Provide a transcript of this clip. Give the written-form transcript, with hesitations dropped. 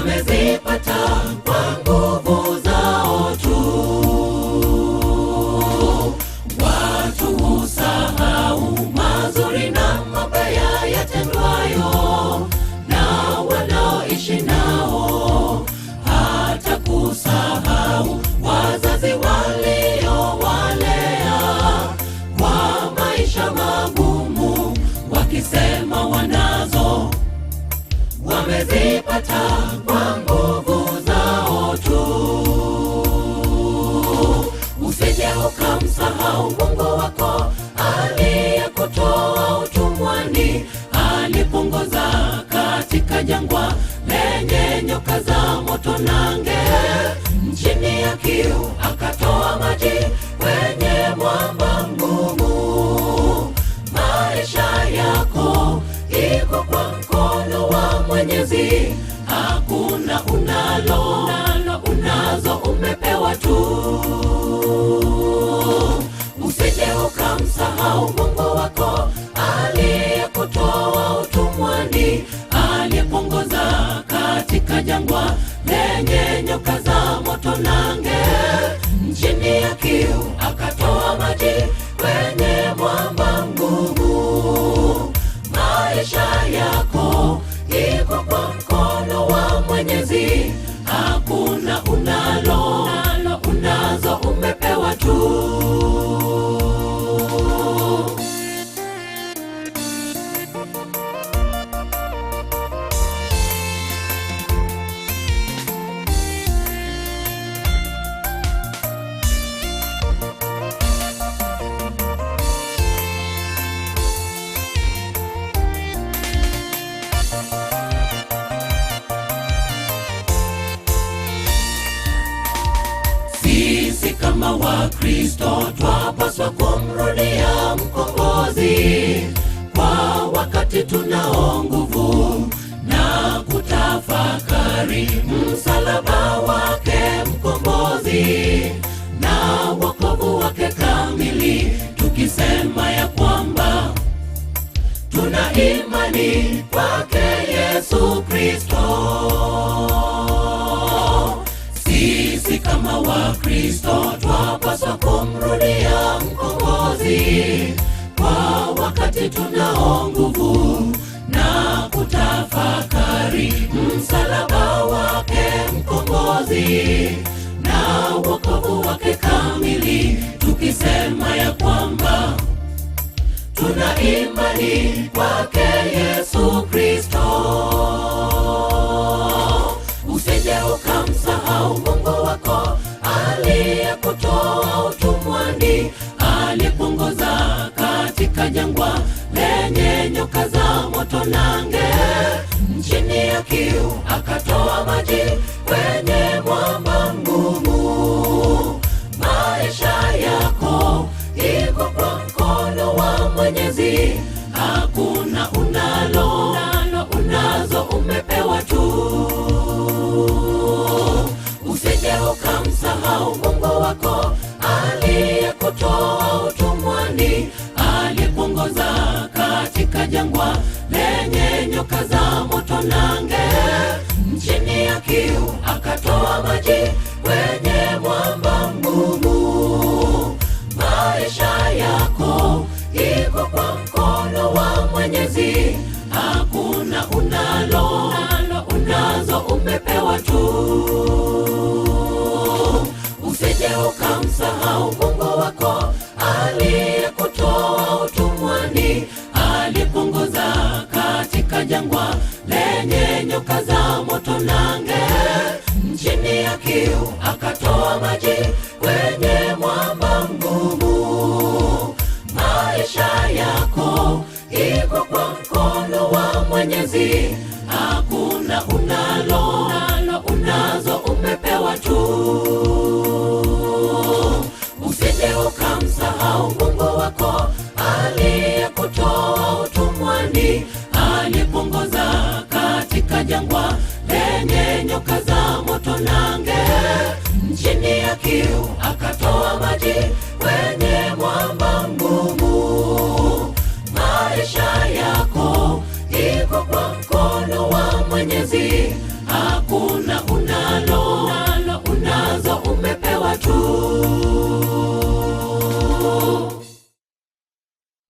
wamezipata kwa nguvu zao tu. Watu husahau mazuri na mabaya yatendwayo na wanaoishi nao, hata kusahau wazazi waliowalea kwa maisha magumu, wakisema wanazo wamezipata kwa nguvu zao tu. Usije ukamsahau Mungu wako aliyekutoa utumwani, alipongoza katika jangwa lenye nyoka za moto na nge. Chini ya kiu akatoa maji kwenye mwamba mgumu. Maisha yako iko kwa mkono wa Mwenyezi, hakuna unazo umepewa tu. Usije ukamsahau Mungu wako aliyekutoa utumwani, aliyepongoza katika jangwa lenye nyoka za moto na nge. Chini ya kiu akatoa maji kwenye mwamba mgumu. Maisha yako iko kwa mkono wa Mwenyezi, hakuna unazo umepewa tu. Sisi kama Wakristo twapaswa kumrudia Mkombozi kwa wakati tunao nguvu, na kutafakari msalaba wake Mkombozi na wokovu wake kamili, tukisema ya kwamba tuna imani kwake Yesu Kristo. Sisi kama Wakristo twapaswa kumrudia Mkombozi kwa wakati tunao nguvu, na kutafakari msalaba wake Mkombozi na wokovu wake kamili, tukisema ya kwamba tuna imani kwake Yesu Kristo. Usije ukamsahau Mungu wako aliyekutoa utumwani, aliyepongoza katika jangwa lenye nyoka za moto na nge. Chini ya kiu akatoa maji kwenye mwamba mgumu. Maisha yako iko kwa mkono wa Mwenyezi, hakuna unazo umepewa tu. Usije ukamsahau Mungu wako aliyekutoa utumwani, aliyepongoza katika jangwa lenye nyoka za moto na nge. Chini ya kiu akatoa maji kwenye mwamba mgumu. Maisha yako iko kwa mkono wa Mwenyezi, hakuna unazo umepewa tu. Usije ukamsahau Mungu wako aliyekutoa utumwani, aliyepongoza katika jangwa lenye nyoka za moto na nge. Chini ya kiu akatoa maji kwenye mwamba mgumu. Maisha yako iko kwa mkono wa Mwenyezi, hakuna unazo umepewa tu. Usije ukamsahau Mungu wako aliyekutoa utumwani, aliyepongoza katika jangwa lenye nyoka